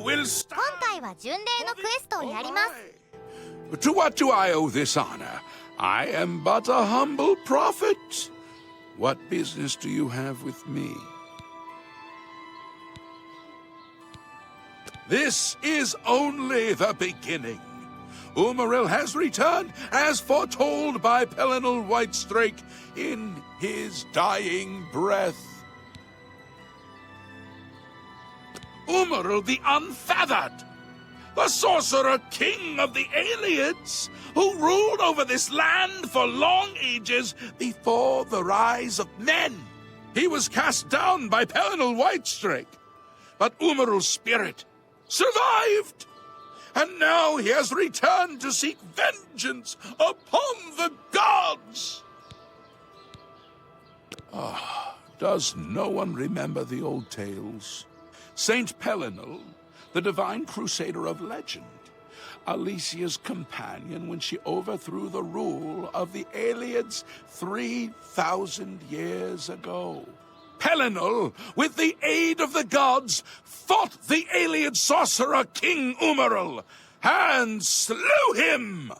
will stand. 今回は巡礼のクエストをやります。 To what do I owe this honor? I am but a humble prophet. What business do you have with me? This is only the beginning. Umaril has returned as foretold by Pelinal Whitestrake in his dying breath. Umaril the Unfeathered, the sorcerer king of the Aelids, who ruled over this land for long ages before the rise of men. He was cast down by Pelinal Whitestrake, but Umaril's spirit survived, and now he has returned to seek vengeance upon the gods. Does no one remember the old tales? Saint Pelinal, the divine crusader of legend, Alicia's companion when she overthrew the rule of the Aelids 3,000 years ago. Pelinal, with the aid of the gods, fought the Aelid sorcerer King Umaril and slew him.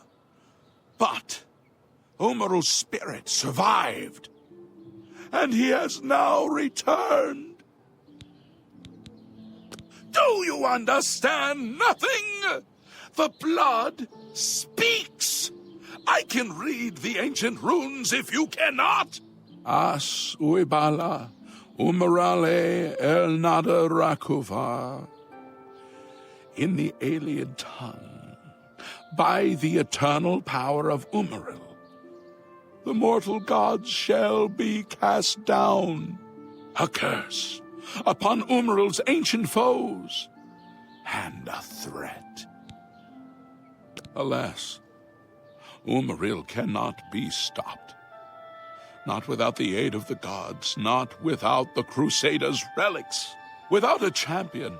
But Umaril's spirit survived, and he has now returned. Do you understand nothing? The blood speaks. I can read the ancient runes if you cannot. As uibala, umarale el nada rakuva. In the Aeliad tongue, by the eternal power of Umaril, the mortal gods shall be cast down. A curse upon Umaril's ancient foes, and a threat. Alas, Umaril cannot be stopped. Not without the aid of the gods, not without the Crusaders' relics. Without a champion,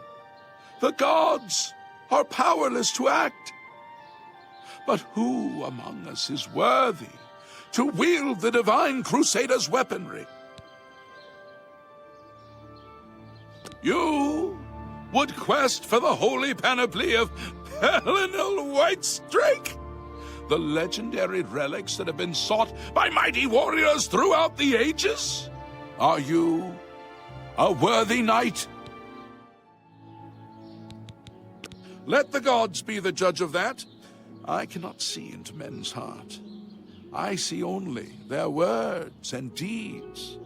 the gods are powerless to act. But who among us is worthy to wield the divine Crusaders' weaponry? You would quest for the holy panoply of Pelinal Whitestrake, the legendary relics that have been sought by mighty warriors throughout the ages? Are you a worthy knight? Let the gods be the judge of that. I cannot see into men's heart. I see only their words and deeds.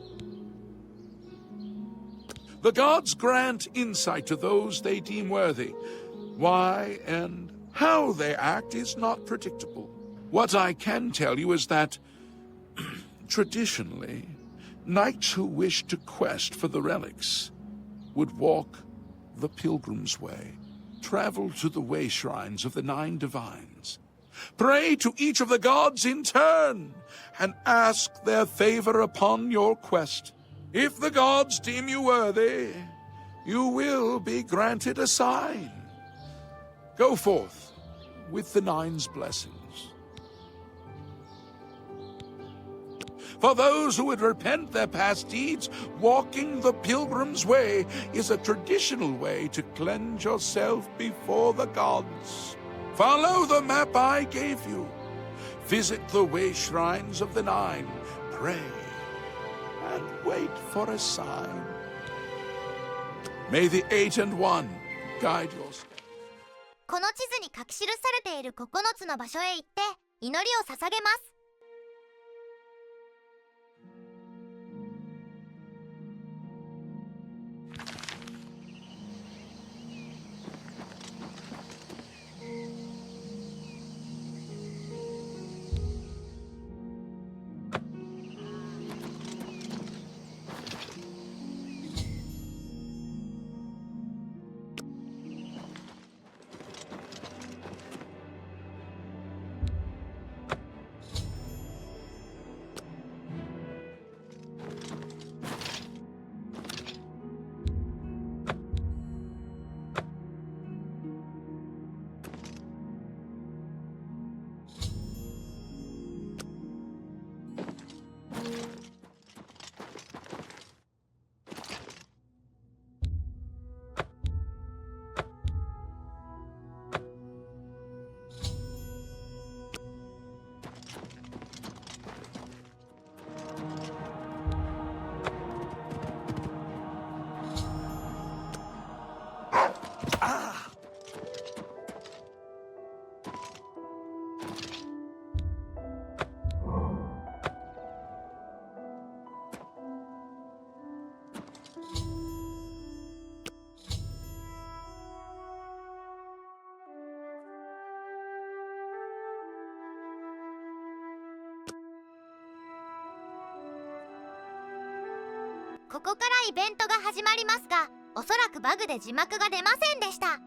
The gods grant insight to those they deem worthy. Why and how they act is not predictable. What I can tell you is that, traditionally, knights who wished to quest for the relics would walk the pilgrim's way, travel to the way shrines of the 9 divines, pray to each of the gods in turn, and ask their favor upon your quest. If the gods deem you worthy, you will be granted a sign. Go forth with the 9's blessings. For those who would repent their past deeds, walking the pilgrim's way is a traditional way to cleanse yourself before the gods. Follow the map I gave you. Visit the way shrines of the 9. Pray and wait for a sign. May the 8 and 1 guide your steps. この地図に書き記されている9つの場所へ行って祈りを捧げます。ここからイベントが始まりますが、おそらくバグで字幕が出ませんでした。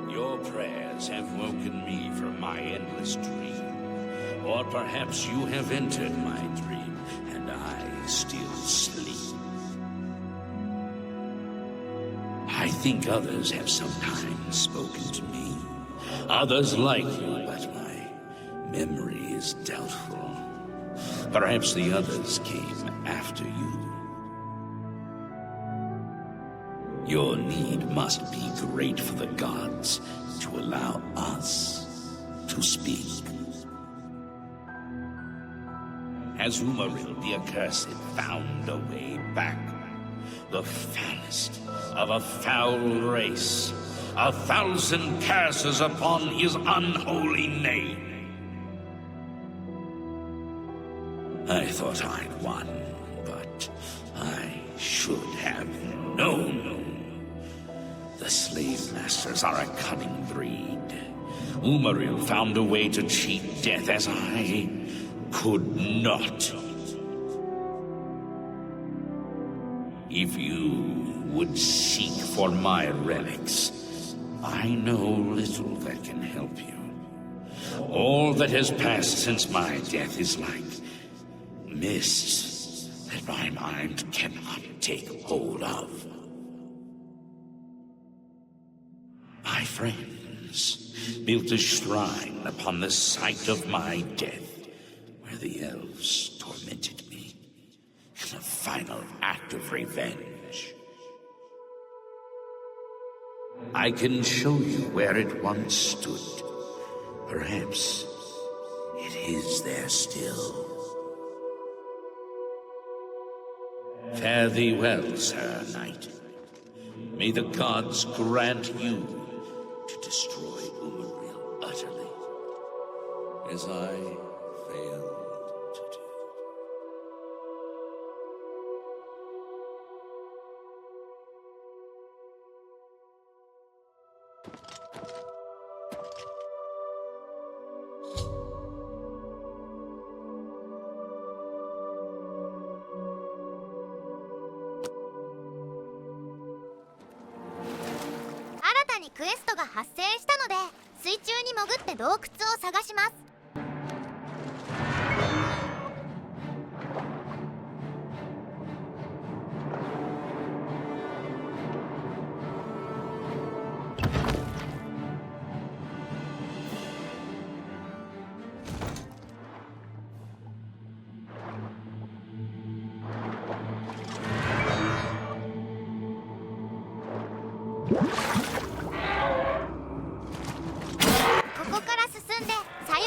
Your prayers have woken me from my endless dream. Or perhaps you have entered my dream, and I still sleep. I think others have sometimes spoken to me. Others like you, but my memory is doubtful. Perhaps the others came after you. Your need must be great for the gods to allow us to speak. Has Umaril the Accursed found a way back? The foulest of a foul race, 1,000 curses upon his unholy name. I thought I'd won, but I should have known. The slave masters are a cunning breed. Umaril found a way to cheat death as I could not. If you would seek for my relics, I know little that can help you. All that has passed since my death is like mist that my mind cannot take hold of. My friends built a shrine upon the site of my death, where the elves tormented me in a final act of revenge. I can show you where it once stood. Perhaps it is there still. Fare thee well, Sir Knight. May the gods grant you to destroy Umaril utterly, as I failed to do. 新たにクエストが発生したので、水中に潜って洞窟を探します。ここから進んでさよ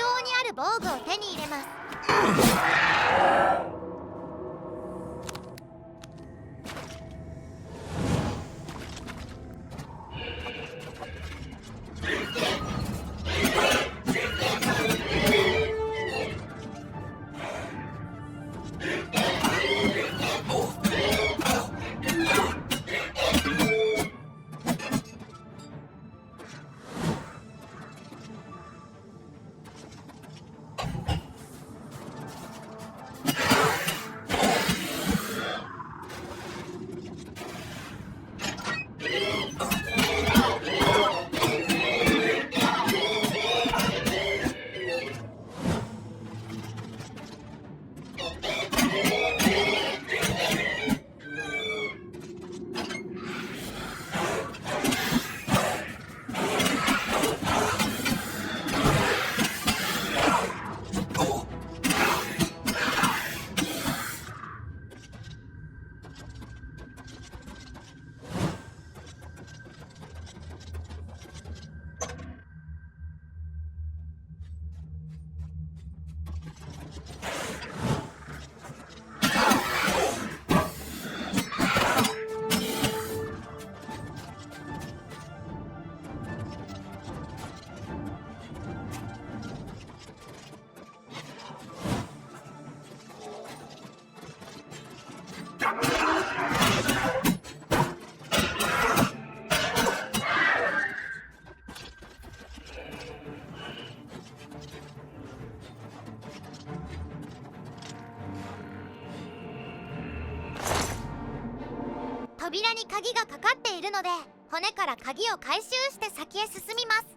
扉に鍵がかかっているので、骨から鍵を回収して先へ進みます。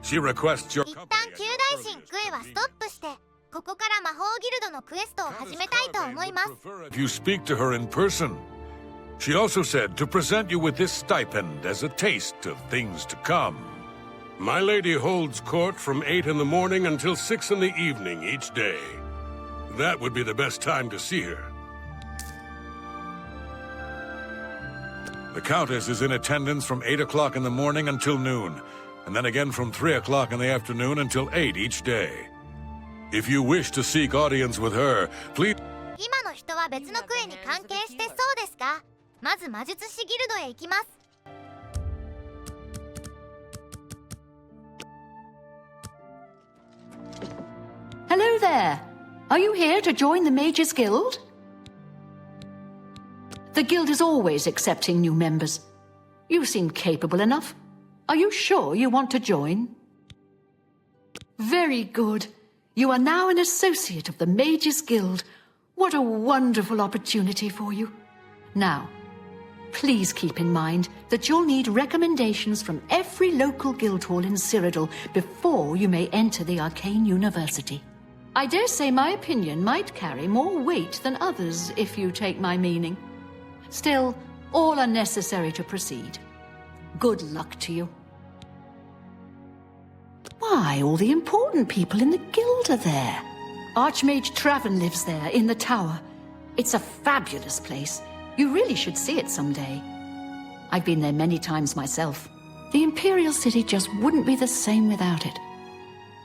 She requests your 一旦 company 旧 at 大 your 神 earliest クエはストップして、ここから魔法ギルドのクエストを始めたいと思います。 If you speak to her in person. She also said to present you with this stipend as a taste of things to come. My lady holds court from 8 in the morning until 6 in the evening each day. That would be the best time to see her. The Countess is in attendance from 8 o'clock in the morning until noon, and then again from 3 o'clock in the afternoon until 8 each day. If you wish to seek audience with her, please... 今の人は別のクエに関係してそうですが、まず魔術師ギルドへ行きます。 Hello there. Are you here to join the Mages Guild? The guild is always accepting new members. You seem capable enough. Are you sure you want to join? Very good. You are now an associate of the Mages Guild. What a wonderful opportunity for you. Now, please keep in mind that you'll need recommendations from every local guild hall in Cyrodiil before you may enter the Arcane University. I dare say my opinion might carry more weight than others, if you take my meaning. Still, all are necessary to proceed. Good luck to you. Why, all the important people in the guild are there. Archmage Traven lives there, in the tower. It's a fabulous place. You really should see it someday. I've been there many times myself. The Imperial City just wouldn't be the same without it.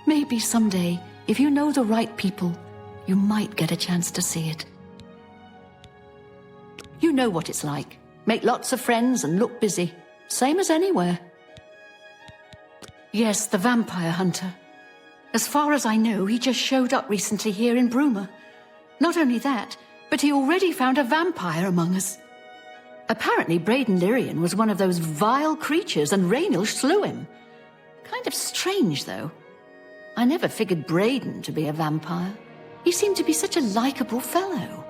Maybe someday, if you know the right people, you might get a chance to see it. You know what it's like. Make lots of friends and look busy. Same as anywhere. Yes, the vampire hunter. As far as I know, he just showed up recently here in Bruma. Not only that, but he already found a vampire among us. Apparently, Braden Lyrian was one of those vile creatures and Raynil slew him. Kind of strange, though. I never figured Braden to be a vampire. He seemed to be such a likable fellow.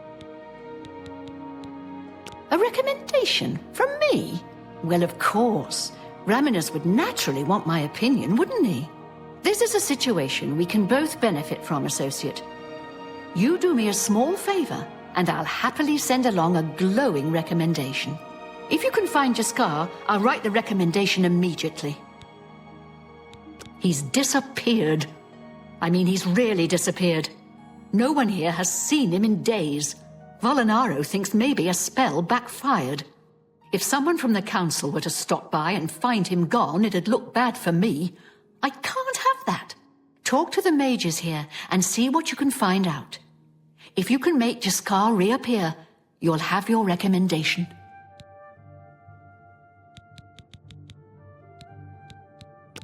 A recommendation from me? Well, of course. Raminus would naturally want my opinion, wouldn't he? This is a situation we can both benefit from, Associate. You do me a small favor, and I'll happily send along a glowing recommendation. If you can find Jaskar, I'll write the recommendation immediately. He's disappeared. I mean, he's really disappeared. No one here has seen him in days. Volinaro thinks maybe a spell backfired. If someone from the council were to stop by and find him gone, it'd look bad for me. I can't have that. Talk to the mages here and see what you can find out. If you can make Jaskar reappear, you'll have your recommendation.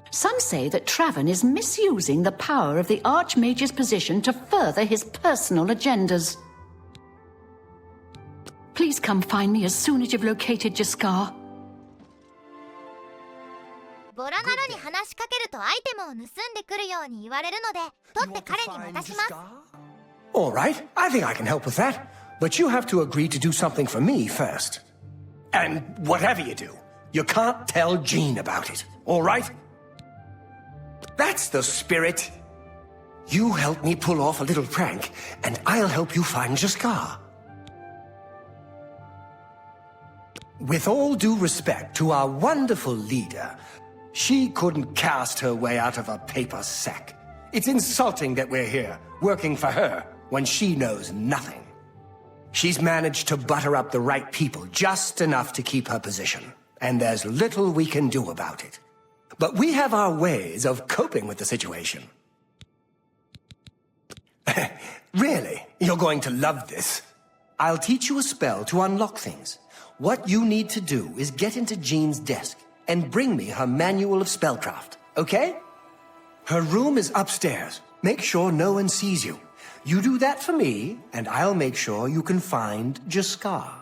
Some say that Traven is misusing the power of the Archmage's position to further his personal agendas. Please come find me as soon as you've located Jaskar. ボラナロに話しかけるとアイテムを盗んでくるように言われるので、取って彼に渡します。 All right, I think I can help with that. But you have to agree to do something for me first. And whatever you do, You can't tell Jean about it, all right? That's the spirit. You help me pull off a little prank, and I'll help you find Jaskar. With all due respect to our wonderful leader, she couldn't cast her way out of a paper sack. It's insulting that we're here, working for her, when she knows nothing. She's managed to butter up the right people just enough to keep her position, and there's little we can do about it. But we have our ways of coping with the situation. Really, you're going to love this. I'll teach you a spell to unlock things. What you need to do is get into Jean's desk and bring me her manual of spellcraft, okay? Her room is upstairs. Make sure no one sees you. You do that for me, and I'll make sure you can find Jaskar.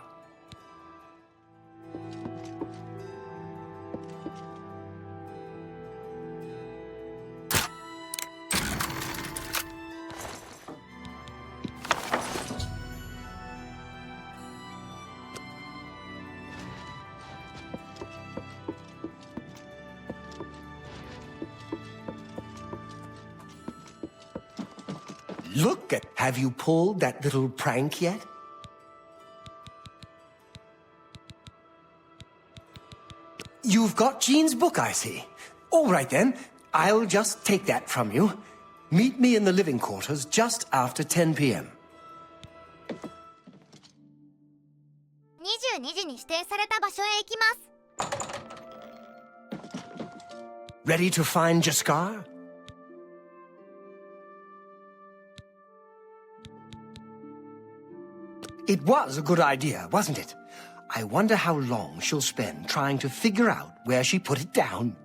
Look at... Have you pulled that little prank yet? You've got Jean's book, I see. All right then, I'll just take that from you. Meet me in the living quarters just after 10 p.m. 22時に指定された場所へ行きます。 Ready to find Jaskar? It was a good idea, wasn't it? I wonder how long she'll spend trying to figure out where she put it down.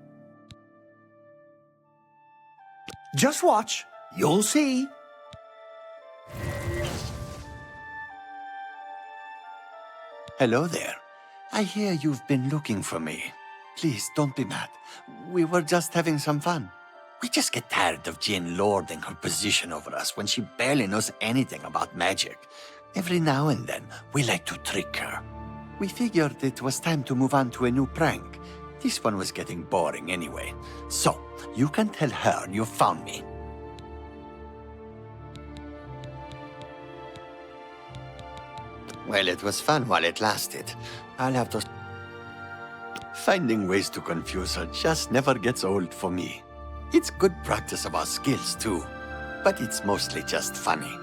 Just watch. You'll see. Hello there. I hear you've been looking for me. Please, don't be mad. We were just having some fun. We just get tired of Jean lording her position over us when she barely knows anything about magic. Every now and then, we like to trick her. We figured it was time to move on to a new prank. This one was getting boring anyway. So, you can tell her you found me. Well, it was fun while it lasted. I'll have to... Finding ways to confuse her just never gets old for me. It's good practice of our skills, too. But it's mostly just funny.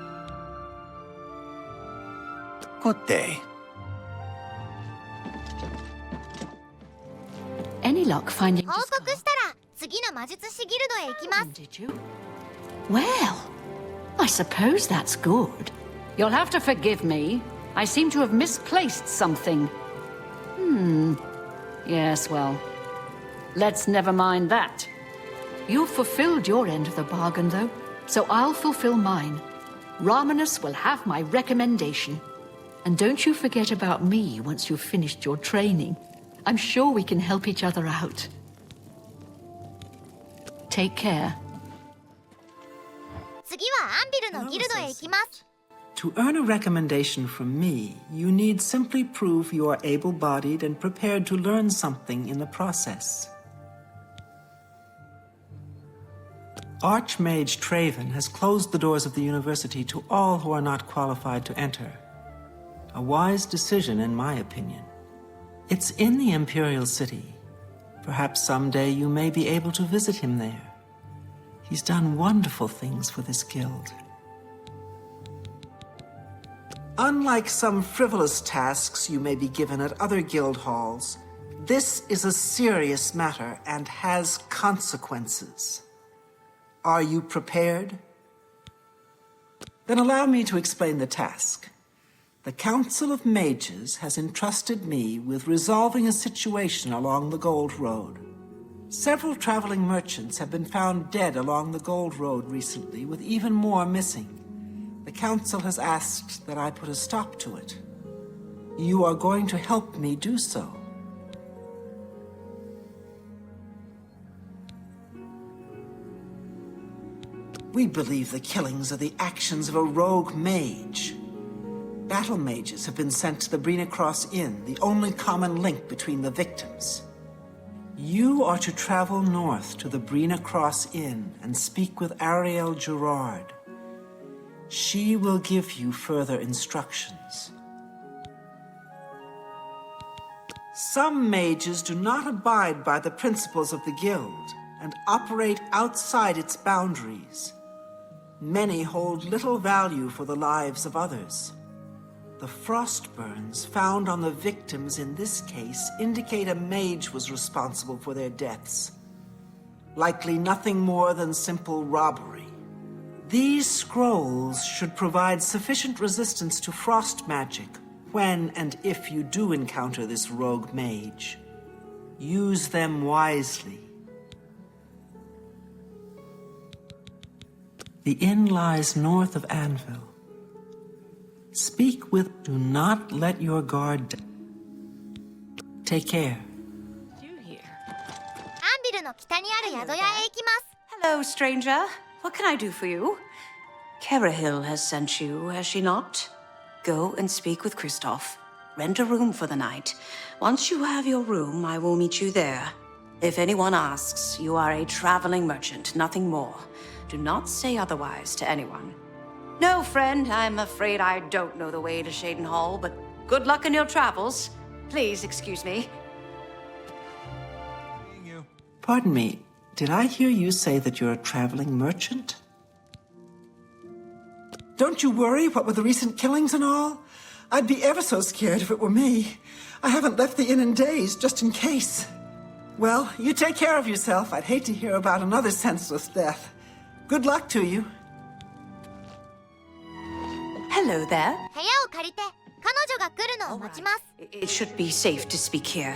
Good day. Any luck finding 報告したら次の魔術師ギルドへ行きます。 Did you? Well, I suppose that's good. You'll have to forgive me. I seem to have misplaced something. Yes, well, let's never mind that. You've fulfilled your end of the bargain, though, so I'll fulfill mine. Ramanus will have my recommendation. And don't you forget about me once you've finished your training. I'm sure we can help each other out. Take care. 次はアンビルのギルドへ行きます。 To earn a recommendation from me, you need simply prove you are able-bodied and prepared to learn something in the process. Archmage Traven has closed the doors of the university to all who are not qualified to enter. A wise decision, in my opinion. It's in the Imperial City. Perhaps someday you may be able to visit him there. He's done wonderful things for this guild. Unlike some frivolous tasks you may be given at other guild halls, this is a serious matter and has consequences. Are you prepared? Then allow me to explain the task. The Council of Mages has entrusted me with resolving a situation along the Gold Road. Several traveling merchants have been found dead along the Gold Road recently, with even more missing. The Council has asked that I put a stop to it. You are going to help me do so. We believe the killings are the actions of a rogue mage. Battle mages have been sent to the Brina Cross Inn, the only common link between the victims. You are to travel north to the Brina Cross Inn and speak with Ariel Gerard. She will give you further instructions. Some mages do not abide by the principles of the guild and operate outside its boundaries. Many hold little value for the lives of others. The frost burns found on the victims in this case indicate a mage was responsible for their deaths. Likely nothing more than simple robbery. These scrolls should provide sufficient resistance to frost magic when and if you do encounter this rogue mage. Use them wisely. The inn lies north of Anvil. Speak with... Do not let your guard down. Take care. アンビルの北にある宿屋へ行きます。 Hello, stranger. What can I do for you? Carahil has sent you, has she not? Go and speak with Kristoff. Rent a room for the night. Once you have your room, I will meet you there. If anyone asks, you are a traveling merchant, nothing more. Do not say otherwise to anyone. No, friend, I'm afraid I don't know the way to Shaden Hall, but good luck in your travels. Please excuse me. Pardon me, did I hear you say that you're a traveling merchant? Don't you worry, what with the recent killings and all? I'd be ever so scared if it were me. I haven't left the inn in days, just in case. Well, you take care of yourself. I'd hate to hear about another senseless death. Good luck to you. Hello there. 部屋を借りて彼女が来るのを待ちます。 It should be safe to speak here.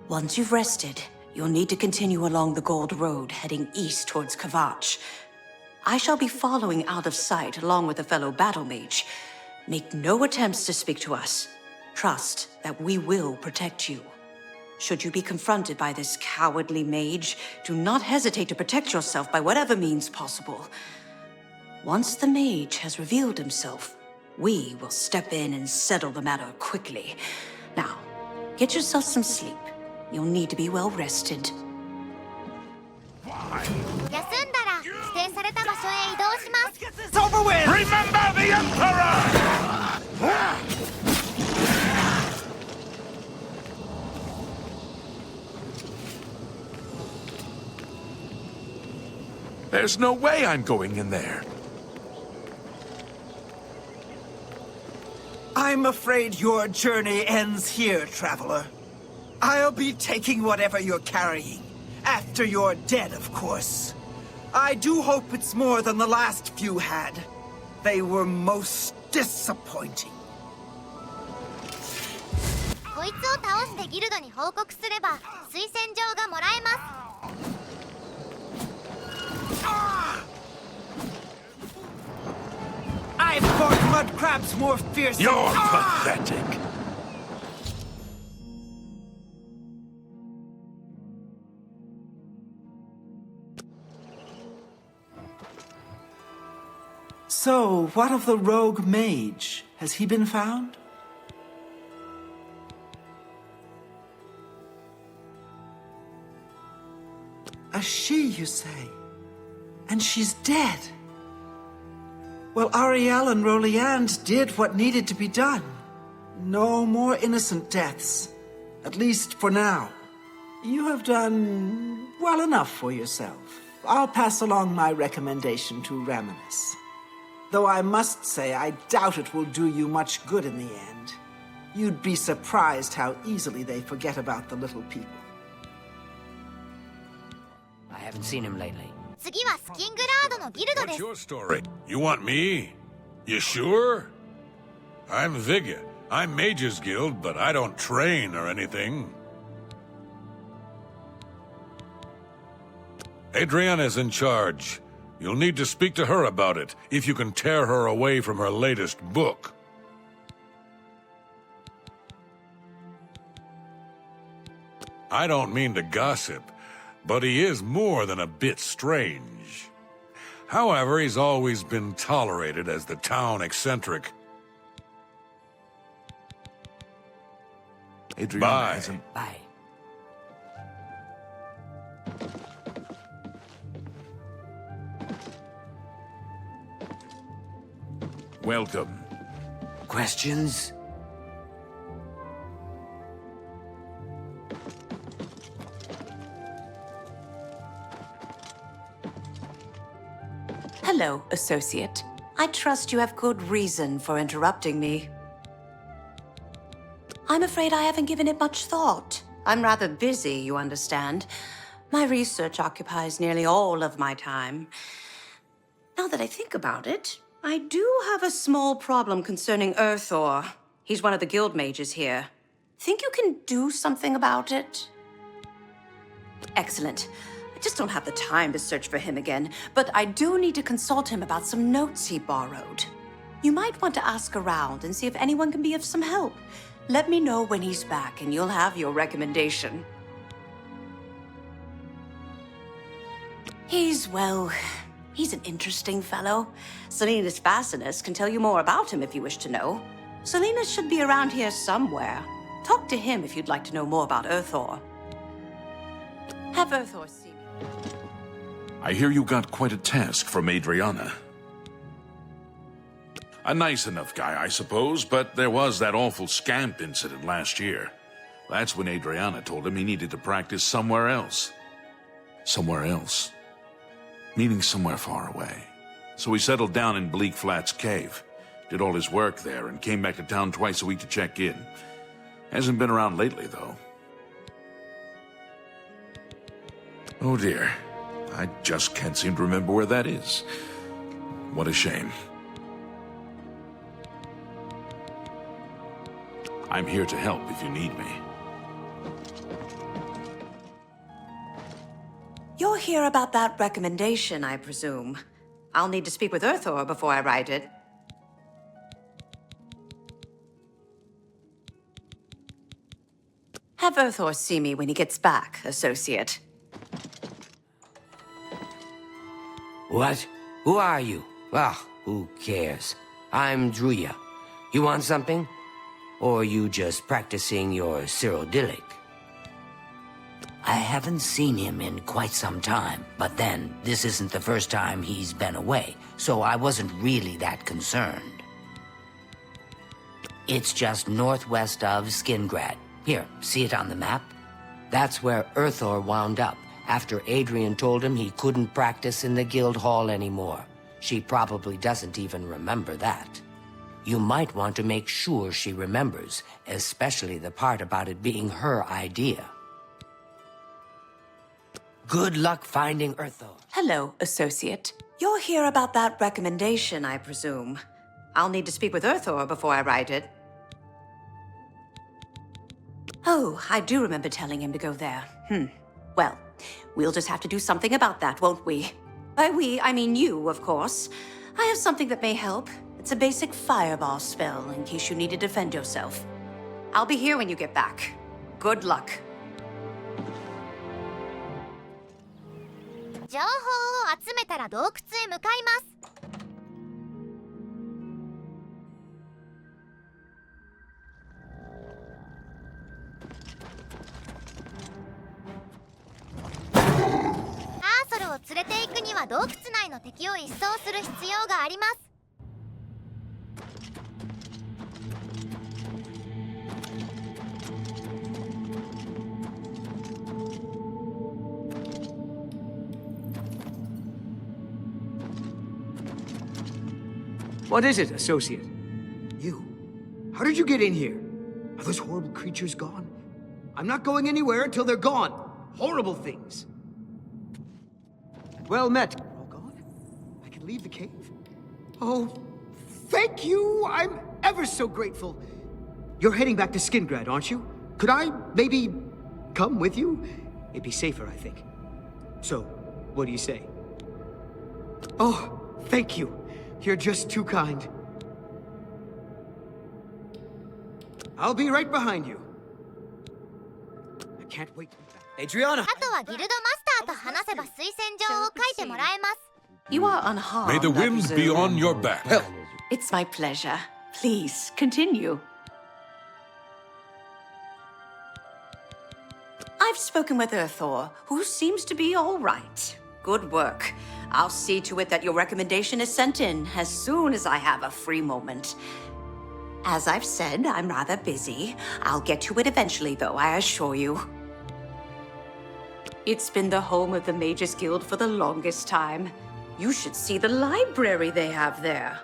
Once you've rested, you'll need to continue along the Gold Road, heading east towards Kavach. I shall be following out of sight along with a fellow battle mage. Make no attempts to speak to us. Trust that we will protect you. Should you be confronted by this cowardly mage, do not hesitate to protect yourself by whatever means possible. Once the mage has revealed himself, we will step in and settle the matter quickly. Now, get yourself some sleep. You'll need to be well rested. 休んだら指定された場所へ移動します。 It's over with! Remember the Emperor! There's no way I'm going in there. I'm afraid your journey ends here, traveler. I'll be taking whatever you're carrying. After you're dead, of course. I do hope it's more than the last few had. They were most disappointing. こいつを倒してギルドに報告すれば推薦状がもらえます。 I've fought mud crabs more fiercely. You're pathetic. So, what of the rogue mage? Has he been found? A she, you say? And she's dead? Well, Ariel and Roliand did what needed to be done. No more innocent deaths. At least for now. You have done well enough for yourself. I'll pass along my recommendation to Raminus. Though I must say, I doubt it will do you much good in the end. You'd be surprised how easily they forget about the little people. I haven't seen him lately. 次はスキングラードのギルドで What's す。 your story? You want me? You sure? I'm Vigga. I'm Mage's Guild, but I don't train or anything. Adriana's in charge. You'll need to speak to her about it, if you can tear her away from her latest book. I don't mean to gossip, but he is more than a bit strange. However, he's always been tolerated as the town eccentric. Adriana Bye. Welcome. Questions? Hello, Associate. I trust you have good reason for interrupting me. I'm afraid I haven't given it much thought. I'm rather busy, you understand. My research occupies nearly all of my time. Now that I think about it, I do have a small problem concerning Earthor. He's one of the guild mages here. Think you can do something about it? Excellent. I just don't have the time to search for him again, but I do need to consult him about some notes he borrowed. You might want to ask around and see if anyone can be of some help. Let me know when he's back and you'll have your recommendation. He's an interesting fellow. Selena's Fascinus can tell you more about him if you wish to know. Selena should be around here somewhere. Talk to him if you'd like to know more about Earthor. Have Earthor see me. I hear you got quite a task from Adriana. A nice enough guy, I suppose, but there was that awful scamp incident last year. That's when Adriana told him he needed to practice somewhere else. Somewhere else. Meaning somewhere far away. So he settled down in Bleak Flats Cave, did all his work there, and came back to town twice a week to check in. Hasn't been around lately, though. Oh dear. I just can't seem to remember where that is. What a shame. I'm here to help if you need me. You're here about that recommendation, I presume. I'll need to speak with Earthor before I write it. Have Earthor see me when he gets back, Associate. What? Who are you? Ah, who cares? I'm Druya. You want something? Or are you just practicing your Cyrodiilic? I haven't seen him in quite some time, but then, this isn't the first time he's been away, so I wasn't really that concerned. It's just northwest of Skingrad. Here, see it on the map? That's where Earthor wound up, after Adrian told him he couldn't practice in the guild hall anymore. She probably doesn't even remember that. You might want to make sure she remembers, especially the part about it being her idea. Good luck finding Earthor. Hello, Associate. You're here about that recommendation, I presume. I'll need to speak with Earthor before I write it. Oh, I do remember telling him to go there. Well, we'll just have to do something about that, won't we? By we, I mean you, of course. I have something that may help. It's a basic fireball spell, in case you need to defend yourself. I'll be here when you get back. Good luck. 情報を集めたら洞窟へ向かいます。アーソルを連れて行くには洞窟内の敵を一掃する必要があります。What is it, Associate? You? How did you get in here? Are those horrible creatures gone? I'm not going anywhere until they're gone. Horrible things. Well met. All gone? I can leave the cave? Oh, thank you! I'm ever so grateful. You're heading back to Skingrad, aren't you? Could I maybe come with you? It'd be safer, I think. So, what do you say? Oh, thank you. You're just too kind. I'll be right behind you. I can't wait to be back. Adriana! あとはギルドマスターと話せば推薦状を書いてもらえます。You are unharmed. May the I wind be presume. on your back. It's my pleasure. Please, continue. I've spoken with Earthor, who seems to be all right. Good work. I'll see to it that your recommendation is sent in as soon as I have a free moment. As I've said, I'm rather busy. I'll get to it eventually, though, I assure you. It's been the home of the Mages Guild for the longest time. You should see the library they have there.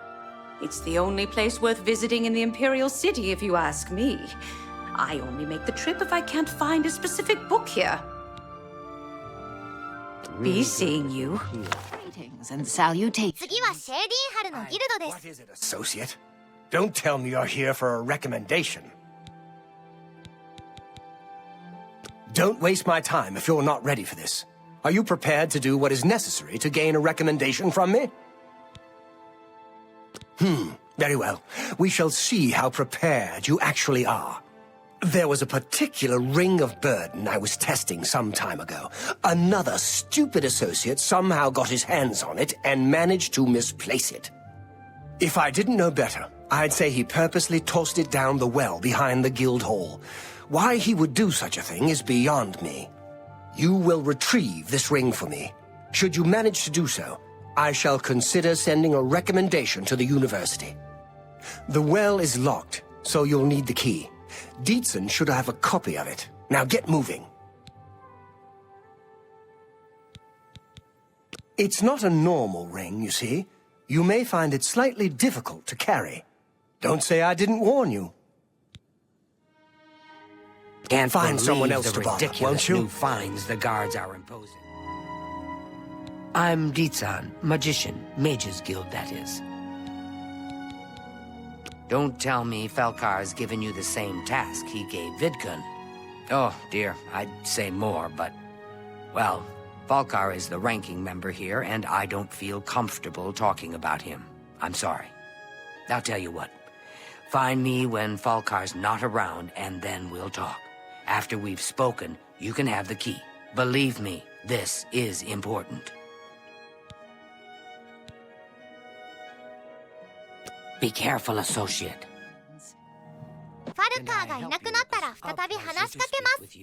It's the only place worth visiting in the Imperial City, if you ask me. I only make the trip if I can't find a specific book here. Be seeing you. Greetings and salutations. 次はシェーディンハルのギルドです。 What is it, associate? Don't tell me you're here for a recommendation. Don't waste my time if you're not ready for this. Are you prepared to do what is necessary to gain a recommendation from me? Very well. We shall see how prepared you actually are. There was a particular ring of burden I was testing some time ago. Another stupid associate somehow got his hands on it and managed to misplace it. If I didn't know better, I'd say he purposely tossed it down the well behind the guild hall. Why he would do such a thing is beyond me. You will retrieve this ring for me. Should you manage to do so, I shall consider sending a recommendation to the university. The well is locked, so you'll need the key. Dietzen should have a copy of it. Now get moving. It's not a normal ring, you see. You may find it slightly difficult to carry. Don't say I didn't warn you. Can't Find someone believe else the to bother, ridiculous won't you? new fines the guards are imposing. I'm Dietzen, magician, Mages Guild, that is. Don't tell me Falcar's given you the same task he gave Vidkun. Oh, dear, I'd say more, but... Well, Falcar is the ranking member here, and I don't feel comfortable talking about him. I'm sorry. I'll tell you what. Find me when Falcar's not around, and then we'll talk. After we've spoken, you can have the key. Believe me, this is important. Be careful, associate. ファルカーがいなくなったら再び話しかけます。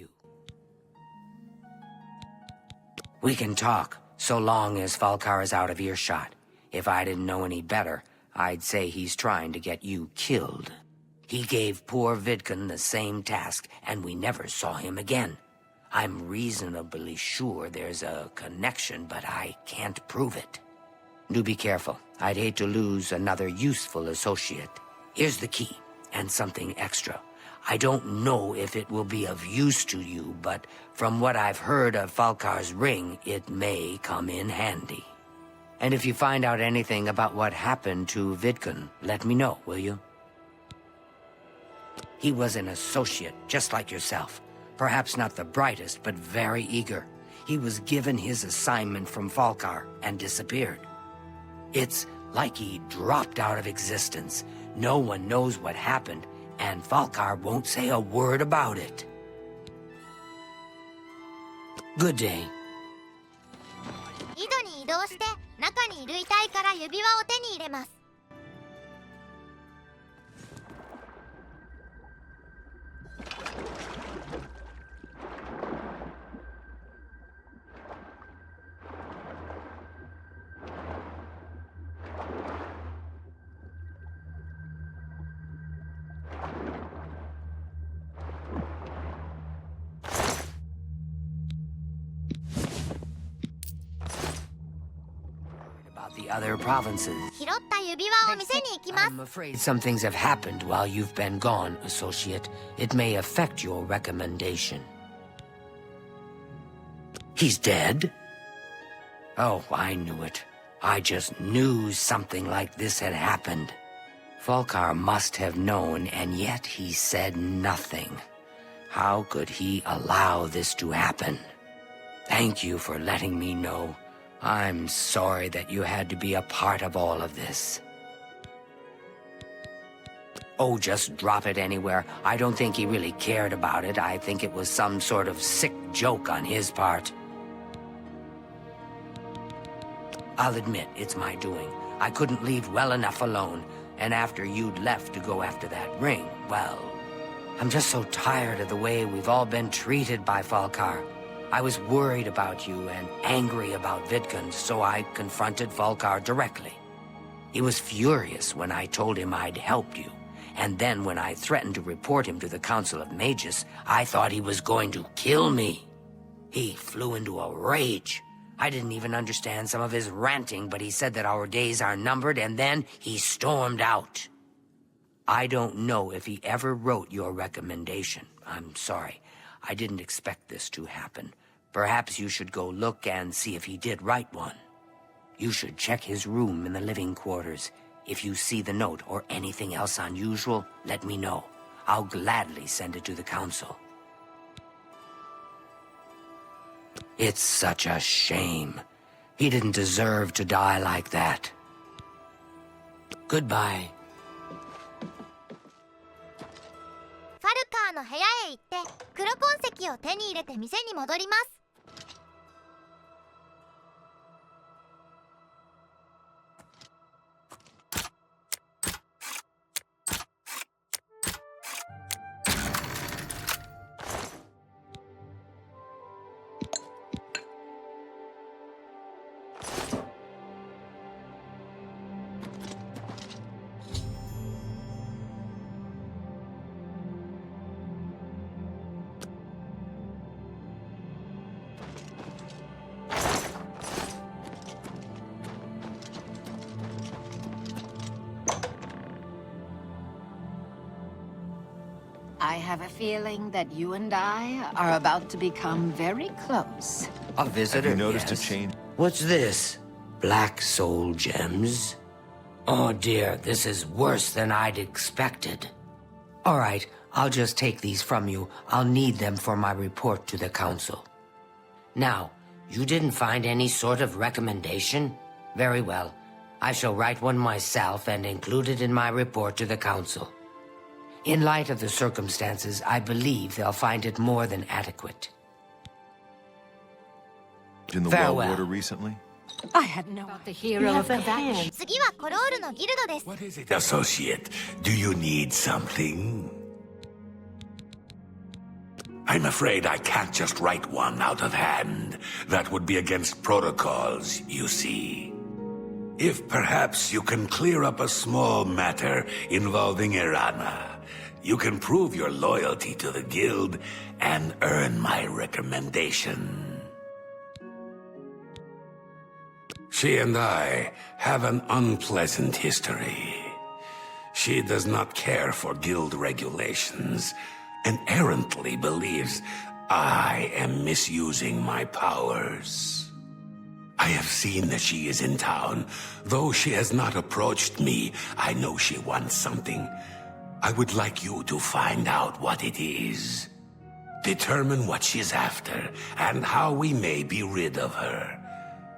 We can talk, so long as Falcar is out of earshot. If I didn't know any better, I'd say he's trying to get you killed. He gave poor Vidkun the same task, and we never saw him again. I'm reasonably sure there's a connection, but I can't prove it. Do be careful. I'd hate to lose another useful associate. Here's the key, and something extra. I don't know if it will be of use to you, but from what I've heard of Falcar's ring, it may come in handy. And if you find out anything about what happened to Vidkun, let me know, will you? He was an associate, just like yourself. Perhaps not the brightest, but very eager. He was given his assignment from Falcar and disappeared. It's like he dropped out of existence. No one knows what happened, and Falcar won't say a word about it. Good day. 井戸に移動して中にいる遺体から指輪を手に入れます。 The other provinces. 拾った指輪を見せに行きます。 I'm afraid some things have happened while you've been gone, associate. It may affect your recommendation. He's dead? Oh, I knew it. I just knew something like this had happened. Falcar must have known, and yet he said nothing. How could he allow this to happen? Thank you for letting me know. I'm sorry that you had to be a part of all of this. Oh, just drop it anywhere. I don't think he really cared about it. I think it was some sort of sick joke on his part. I'll admit, it's my doing. I couldn't leave well enough alone. And after you'd left to go after that ring, well... I'm just so tired of the way we've all been treated by Falcar. I was worried about you and angry about Wittgenstein, so I confronted Volkar directly. He was furious when I told him I'd helped you, and then when I threatened to report him to the Council of Mages, I thought he was going to kill me. He flew into a rage. I didn't even understand some of his ranting, but he said that our days are numbered, and then he stormed out. I don't know if he ever wrote your recommendation. I'm sorry. I didn't expect this to happen. Perhaps you should go look and see if he did write one. You should check his room in the living quarters. If you see the note or anything else unusual, let me know. I'll gladly send it to the council. It's such a shame. He didn't deserve to die like that. Goodbye. ファルカーの部屋へ行って黒鉱石を手に入れて店に戻ります。I have a feeling that you and I are about to become very close. A visitor, Have you noticed yes. a change? What's this? Black soul gems? Oh dear, this is worse than I'd expected. All right, I'll just take these from you. I'll need them for my report to the council. Now, you didn't find any sort of recommendation? Very well. I shall write one myself and include it in my report to the council. In light of the circumstances, I believe they'll find it more than adequate. In the Farewell. well water recently? I had no idea. The hero of the valley. 次はコロールのギルドです。 What is it, associate? Do you need something? I'm afraid I can't just write one out of hand. That would be against protocols, you see. If perhaps you can clear up a small matter involving Irana, you can prove your loyalty to the guild and earn my recommendation. She and I have an unpleasant history. She does not care for guild regulations and errantly believes I am misusing my powers. I have seen that she is in town. Though she has not approached me, I know she wants something. I would like you to find out what it is. Determine what she's after and how we may be rid of her.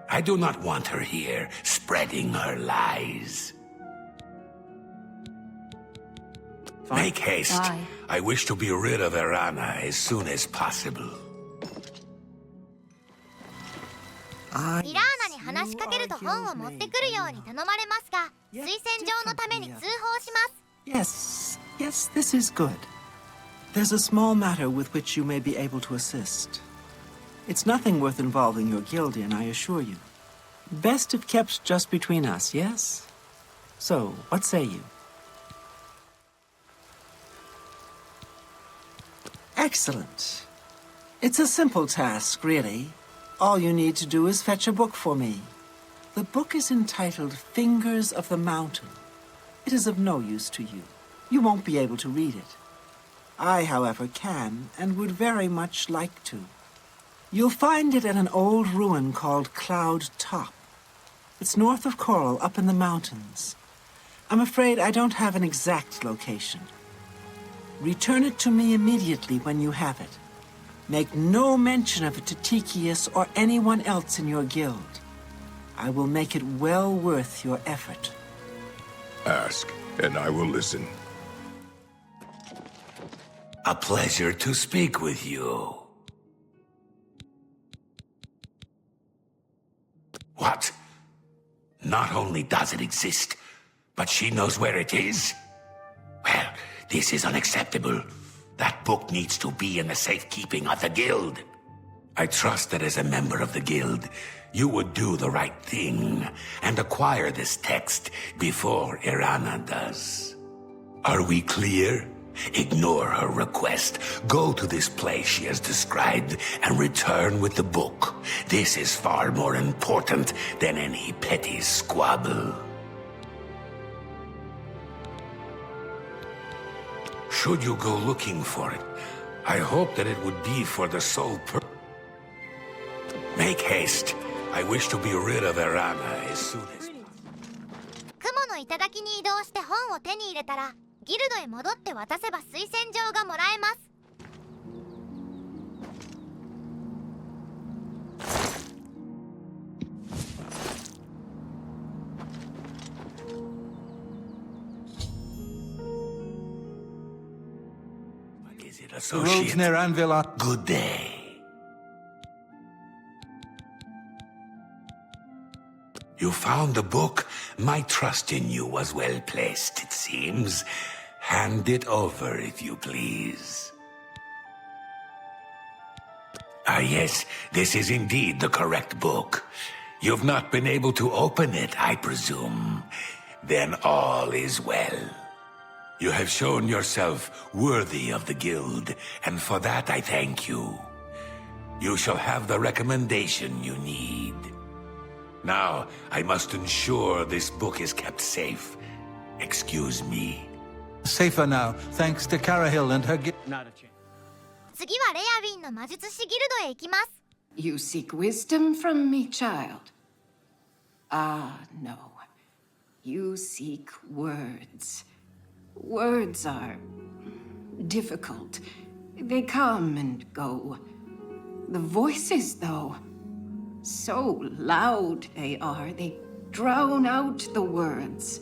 I do not want her here, spreading her lies. Make haste. Aye. I wish to be rid of Irana as soon as possible. イラーナに話しかけると本を持ってくるように頼まれますが、推薦状のために通報します。 Yes, yes, this is good. There's a small matter with which you may be able to assist. It's nothing worth involving your guild in, I assure you. Best if kept just between us, yes? So, what say you? Excellent. It's a simple task, really. All you need to do is fetch a book for me. The book is entitled Fingers of the Mountain. It is of no use to you. You won't be able to read it. I, however, can and would very much like to. You'll find it at an old ruin called Cloud Top. It's north of Coral, up in the mountains. I'm afraid I don't have an exact location. Return it to me immediately when you have it. Make no mention of it to Tikius or anyone else in your guild. I will make it well worth your effort. Ask, and I will listen. A pleasure to speak with you. What? Not only does it exist, but she knows where it is? Well, this is unacceptable. That book needs to be in the safekeeping of the guild. I trust that as a member of the guild, you would do the right thing and acquire this text before Irana does. Are we clear? Ignore her request. Go to this place she has described and return with the book. This is far more important than any petty squabble. Should you go looking for it, I hope that it would be for the sole purpose. Make haste. I wish to be rid of Irana as soon as possible. 雲の頂に移動して本を手に入れたら、ギルドへ戻って渡せば推薦状がもらえます。Is it associate? Good day. You found the book? My trust in you was well placed, it seems. Hand it over, if you please. Ah, yes, this is indeed the correct book. You've not been able to open it, I presume. Then all is well. You have shown yourself worthy of the guild, and for that I thank you. You shall have the recommendation you need. Now, I must ensure this book is kept safe. Excuse me. Safer now, thanks to Carahill and her Not a chance. 次はレアウィンの魔術師ギルドへ行きます。You seek wisdom from me, child? Ah, no. You seek words. Words are difficult. They come and go. The voices, though, so loud they are, they drown out the words.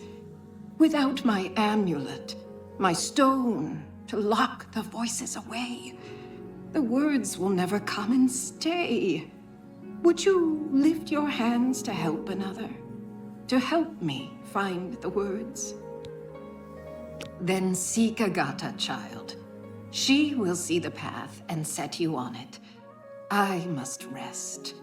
Without my amulet, my stone to lock the voices away, the words will never come and stay. Would you lift your hands to help another? To help me find the words? Then seek Agata, child. She will see the path and set you on it. I must rest.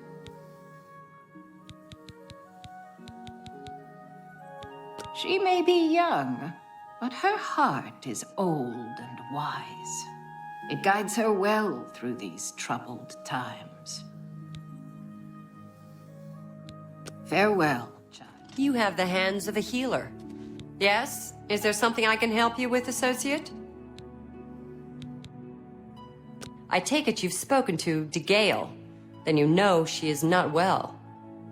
She may be young, but her heart is old and wise. It guides her well through these troubled times. Farewell, child. You have the hands of a healer. Yes? Is there something I can help you with, associate? I take it you've spoken to DeGale. Then you know she is not well.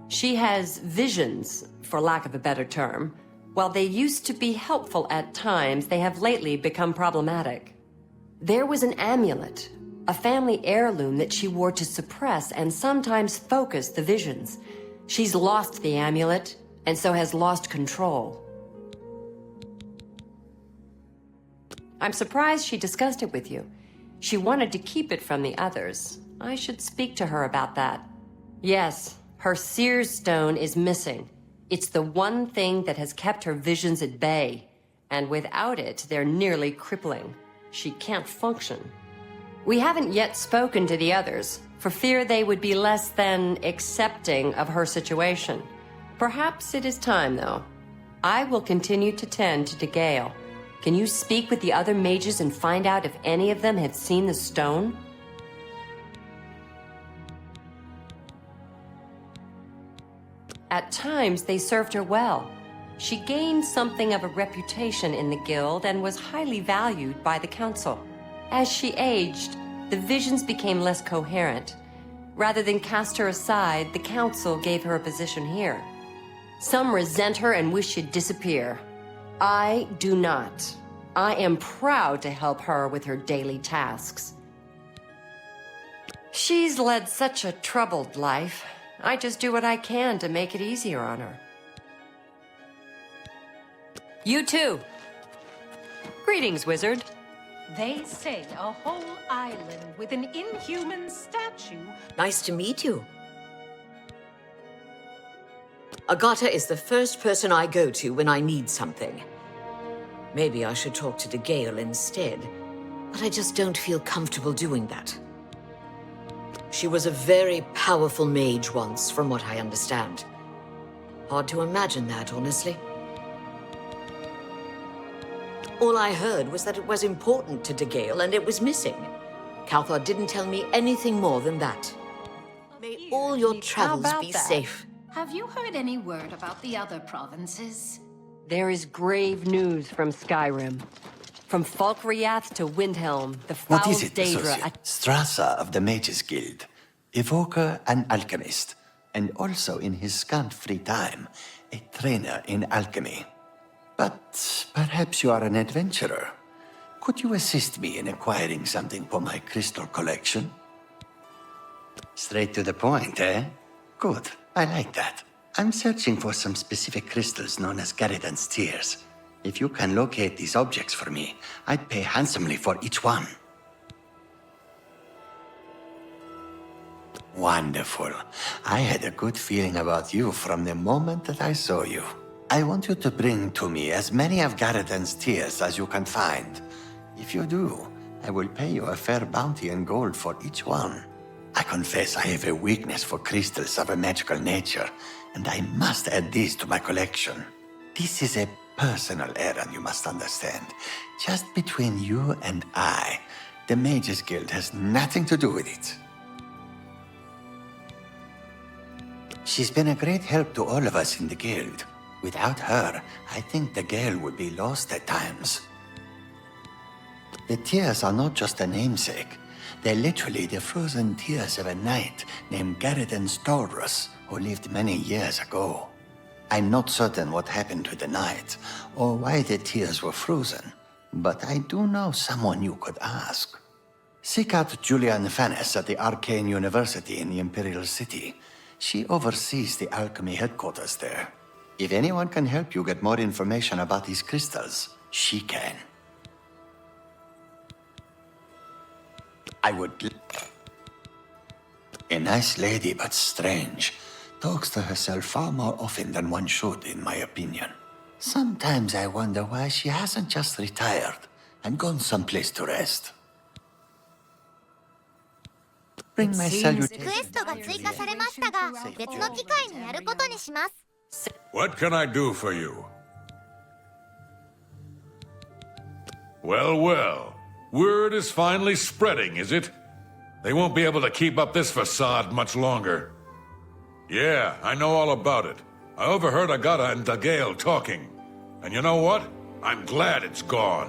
She has visions, for lack of a better term. While they used to be helpful at times, they have lately become problematic. There was an amulet, a family heirloom that she wore to suppress and sometimes focus the visions. She's lost the amulet, and so has lost control. I'm surprised she discussed it with you. She wanted to keep it from the others. I should speak to her about that. Yes, her Seer's Stone is missing. It's the one thing that has kept her visions at bay, and without it, they're nearly crippling. She can't function. We haven't yet spoken to the others, for fear they would be less than accepting of her situation. Perhaps it is time, though. I will continue to tend to DeGale. Can you speak with the other mages and find out if any of them have seen the stone? At times, they served her well. She gained something of a reputation in the guild and was highly valued by the council. As she aged, the visions became less coherent. Rather than cast her aside, the council gave her a position here. Some resent her and wish she'd disappear. I do not. I am proud to help her with her daily tasks. She's led such a troubled life. I just do what I can to make it easier on her. You too. Greetings, wizard. They say a whole island with an inhuman statue. Nice to meet you. Agata is the first person I go to when I need something. Maybe I should talk to DeGale instead, but I just don't feel comfortable doing that. She was a very powerful mage once, from what I understand. Hard to imagine that, honestly. All I heard was that it was important to DeGale and it was missing. Calthar didn't tell me anything more than that. May all your travels be safe. Have you heard any word about the other provinces? There is grave news from Skyrim. From Falkriath to Windhelm, the What foul is it, Daedra... Associate? Strasza of the Mages Guild, evoker and alchemist, and also in his scant free time, a trainer in alchemy. But perhaps you are an adventurer. Could you assist me in acquiring something for my crystal collection? Straight to the point, eh? Good, I like that. I'm searching for some specific crystals known as Garridan's Tears. If you can locate these objects for me, I'd pay handsomely for each one. Wonderful. I had a good feeling about you from the moment that I saw you. I want you to bring to me as many of Garridan's Tears as you can find. If you do, I will pay you a fair bounty in gold for each one. I confess I have a weakness for crystals of a magical nature, and I must add these to my collection. This is a personal errand, you must understand. Just between you and I. The Mages Guild has nothing to do with it. She's been a great help to all of us in the guild. Without her, I think the Gale would be lost at times. The tears are not just a namesake. They're literally the frozen tears of a knight named Garridan Stolrus, who lived many years ago. I'm not certain what happened to the knight, or why the tears were frozen, but I do know someone you could ask. Seek out Julian Fannis at the Arcane University in the Imperial City. She oversees the alchemy headquarters there. If anyone can help you get more information about these crystals, she can. I would... A nice lady, but strange. Talks to herself far more often than one should, in my opinion. Sometimes I wonder why she hasn't just retired and gone someplace to rest. Bring my salutation. クエストが追加されましたが、別の機会にやることにします。 What can I do for you? Well, well. Word is finally spreading, is it? They won't be able to keep up this facade much longer. Yeah, I know all about it. I overheard Agata and DeGale talking. And you know what? I'm glad it's gone.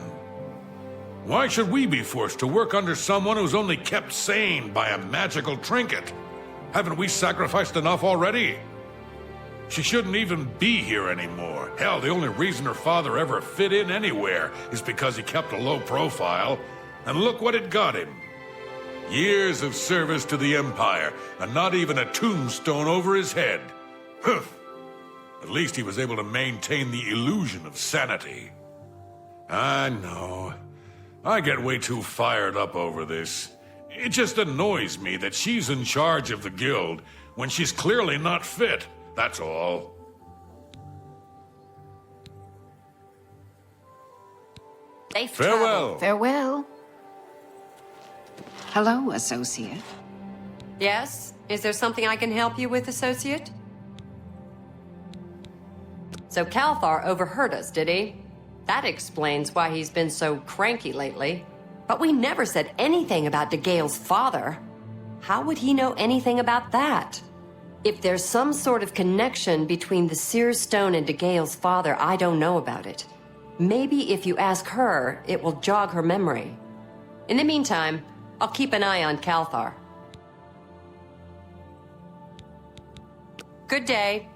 Why should we be forced to work under someone who's only kept sane by a magical trinket? Haven't we sacrificed enough already? She shouldn't even be here anymore. Hell, the only reason her father ever fit in anywhere is because he kept a low profile. And look what it got him. Years of service to the Empire, and not even a tombstone over his head. Humph. At least he was able to maintain the illusion of sanity. I know. I get way too fired up over this. It just annoys me that she's in charge of the guild when she's clearly not fit, that's all. Safe Farewell. Farewell. Hello, Associate. Yes? Is there something I can help you with, Associate? So Calthar overheard us, did he? That explains why he's been so cranky lately. But we never said anything about DeGale's father. How would he know anything about that? If there's some sort of connection between the Seer Stone and DeGale's father, I don't know about it. Maybe if you ask her, it will jog her memory. In the meantime, I'll keep an eye on Calthar. Good day.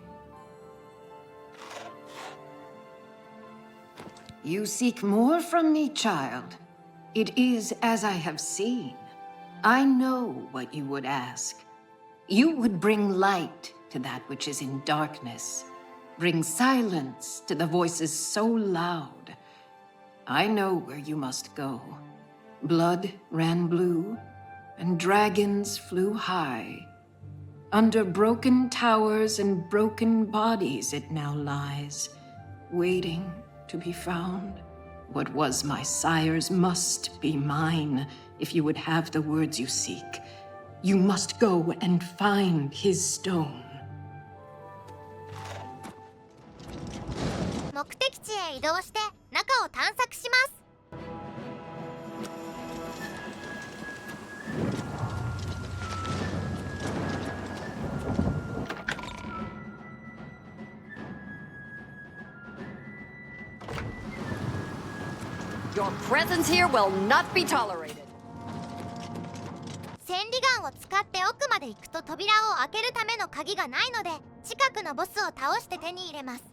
You seek more from me, child. It is as I have seen. I know what you would ask. You would bring light to that which is in darkness. Bring silence to the voices so loud. I know where you must go. Blood ran blue, and dragons flew high. Under broken towers and broken bodies it now lies, waiting to be found. What was my sire's must be mine, if you would have the words you seek. You must go and find his stone. 目的地へ移動して中を探索します。Your presence here will not be tolerated. 千里眼を使って奥まで行くと扉を開けるための鍵がないので、近くのボスを倒して手に入れます。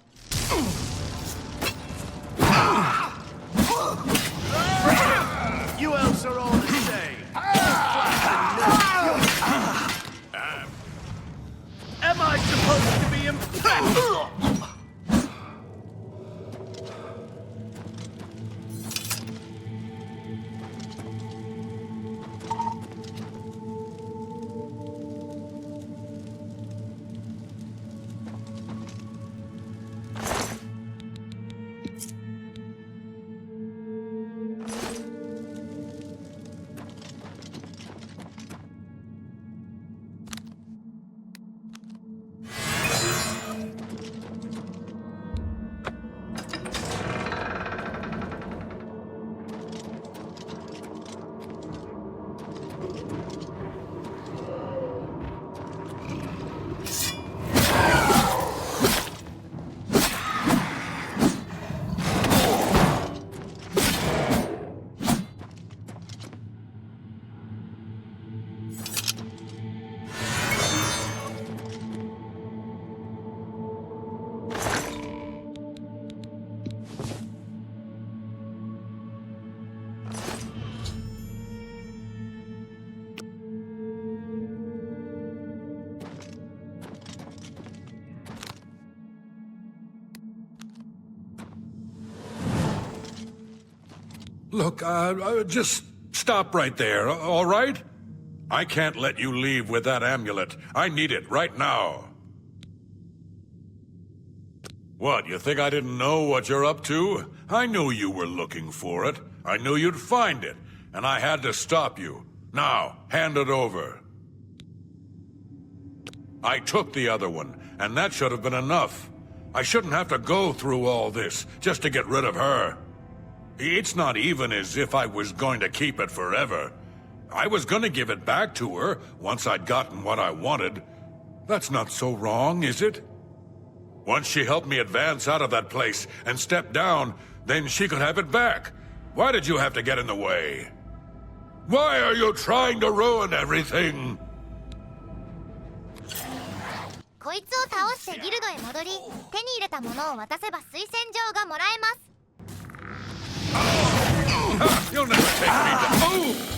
You elves are all the same. Am I supposed to be impressed? Look, just stop right there, all right? I can't let you leave with that amulet. I need it right now. What, you think I didn't know what you're up to? I knew you were looking for it. I knew you'd find it, and I had to stop you. Now, hand it over. I took the other one, and that should have been enough. I shouldn't have to go through all this just to get rid of her. It's not even as if I was going to keep it forever. I was going to give it back to her once I'd gotten what I wanted. That's not so wrong, is it? Once she helped me advance out of that place and step down, then she could have it back. Why did you have to get in the way? Why are you trying to ruin everything? こいつを倒してギルドへ戻り、手に入れたものを渡せば推薦状がもらえます。You'll never take me to...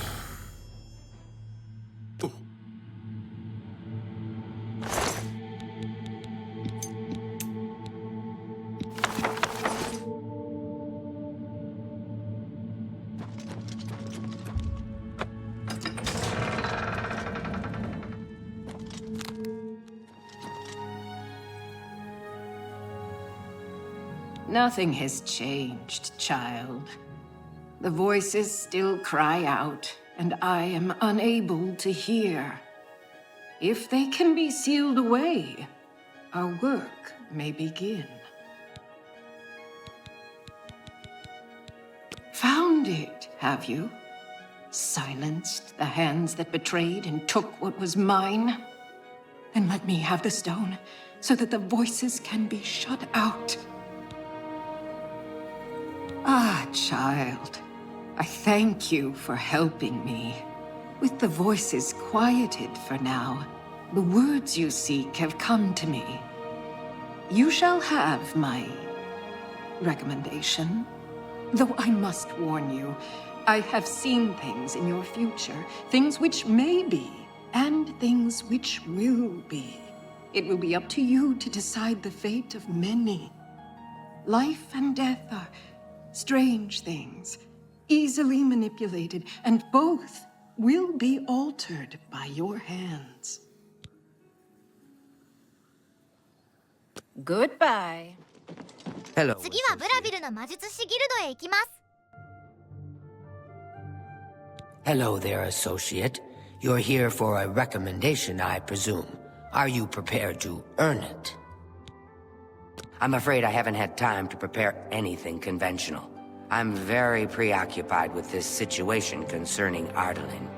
Nothing has changed, child. The voices still cry out, and I am unable to hear. If they can be sealed away, our work may begin. Found it, have you? Silenced the hands that betrayed and took what was mine? Then let me have the stone, so that the voices can be shut out. Ah, child, I thank you for helping me. With the voices quieted for now, the words you seek have come to me. You shall have my recommendation. Though I must warn you, I have seen things in your future, things which may be, and things which will be. It will be up to you to decide the fate of many. Life and death are strange things, easily manipulated, and both will be altered by your hands. Goodbye. Hello. 次はブラビルの魔術師ギルドへ行きます。 Hello there, associate. You're here for a recommendation, I presume. Are you prepared to earn it? I'm afraid I haven't had time to prepare anything conventional. I'm very preoccupied with this situation concerning Ardaline.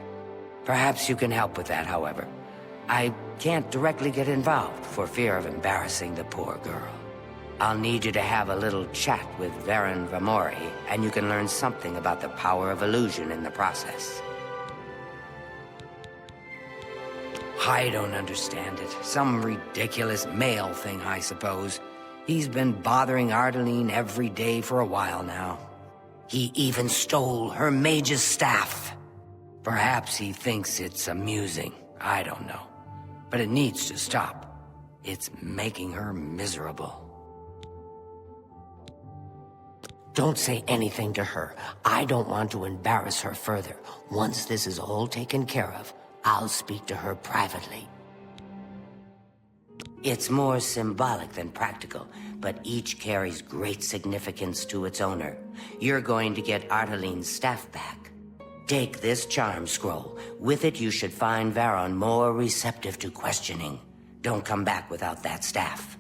Perhaps you can help with that, however. I can't directly get involved for fear of embarrassing the poor girl. I'll need you to have a little chat with Varen Vamori, and you can learn something about the power of illusion in the process. I don't understand it. Some ridiculous male thing, I suppose. He's been bothering Ardaline every day for a while now. He even stole her mage's staff. Perhaps he thinks it's amusing. I don't know. But it needs to stop. It's making her miserable. Don't say anything to her. I don't want to embarrass her further. Once this is all taken care of, I'll speak to her privately. It's more symbolic than practical, but each carries great significance to its owner. You're going to get Ardaline's staff back. Take this charm scroll. With it, you should find Varon more receptive to questioning. Don't come back without that staff.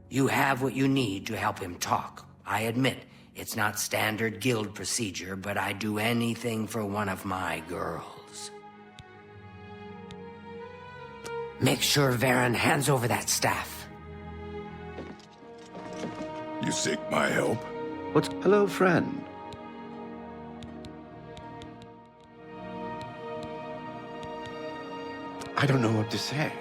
You have what you need to help him talk. I admit, it's not standard guild procedure, but I'd do anything for one of my girls. Make sure Varen hands over that staff. You seek my help? Hello, friend. I don't know what to say.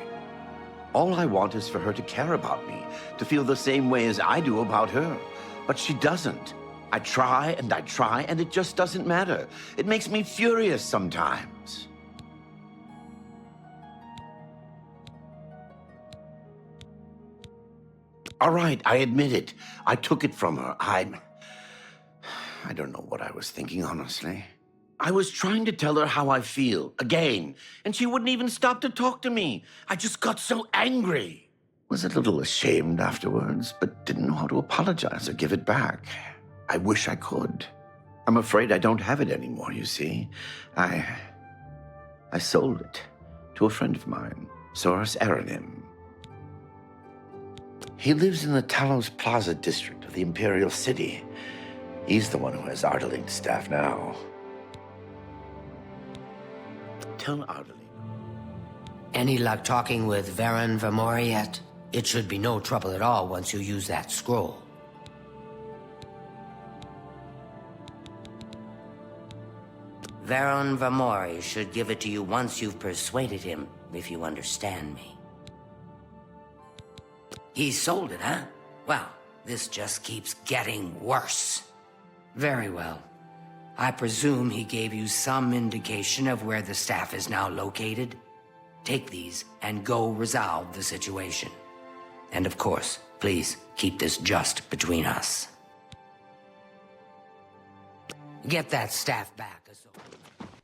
All I want is for her to care about me, to feel the same way as I do about her. But she doesn't. I try, and it just doesn't matter. It makes me furious sometimes. All right, I admit it. I took it from her. I don't know what I was thinking, honestly. I was trying to tell her how I feel, again, and she wouldn't even stop to talk to me. I just got so angry. Was a little ashamed afterwards, but didn't know how to apologize or give it back. I wish I could. I'm afraid I don't have it anymore, you see. I sold it to a friend of mine, Soros Aranim. He lives in the Talos Plaza district of the Imperial City. He's the one who has Ardaline's staff now. Tell Ardaline. Any luck talking with Varen Vamori yet? It should be no trouble at all once you use that scroll. Varen Vamori should give it to you once you've persuaded him, if you understand me. He sold it, huh? Well, this just keeps getting worse. Very well. I presume he gave you some indication of where the staff is now located? Take these and go resolve the situation. And of course, please keep this just between us. Get that staff back.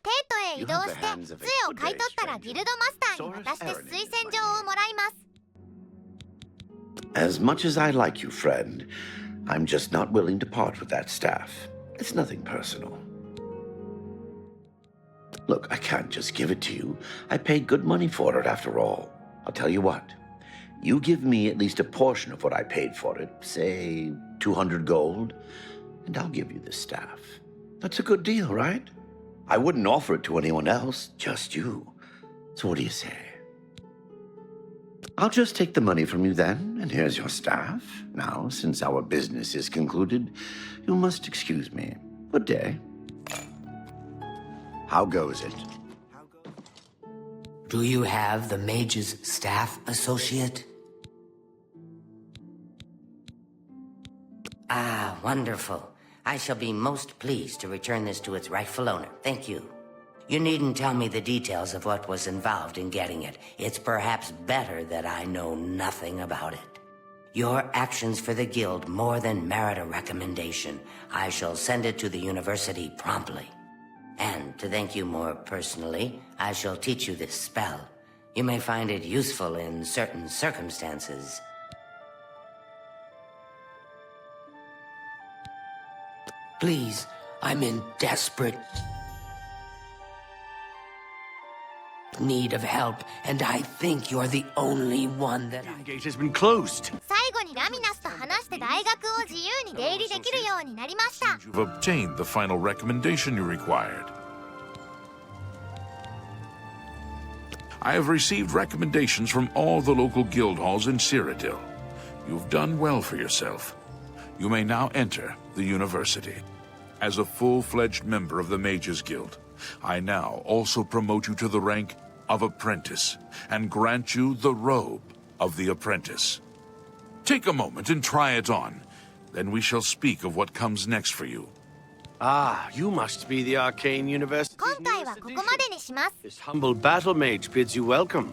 テートへ移動して杖を買い取ったらギルドマスターに渡して推薦状をもらいます。As much as I like you, friend, I'm just not willing to part with that staff. It's nothing personal. Look, I can't just give it to you. I paid good money for it, after all. I'll tell you what. You give me at least a portion of what I paid for it, say 200 gold, and I'll give you the staff. That's a good deal, right? I wouldn't offer it to anyone else, just you. So what do you say? I'll just take the money from you then, and here's your staff. Now, since our business is concluded, you must excuse me. Good day. How goes it? Do you have the mage's staff, associate? Ah, wonderful. I shall be most pleased to return this to its rightful owner. Thank you. You needn't tell me the details of what was involved in getting it. It's perhaps better that I know nothing about it. Your actions for the guild more than merit a recommendation. I shall send it to the university promptly. And to thank you more personally, I shall teach you this spell. You may find it useful in certain circumstances. Please, I'm in desperate need of help, and I think you're the only one that I... Gate has been closed. 最後にラミナスと話して大学を自由に出入りできるようになりました。 You've obtained the final recommendation you required. I have received recommendations from all the local guild halls in Cyrodiil. You've done well for yourself. You may now enter the university. As a full-fledged member of the Mages Guild, I now also promote you to the rank of apprentice and grant you the robe of the apprentice. Take a moment and try it on. Then we shall speak of what comes next for you. Ah, you must be the Arcane University. 今回はここまでにします。 This humble battle mage bids you welcome.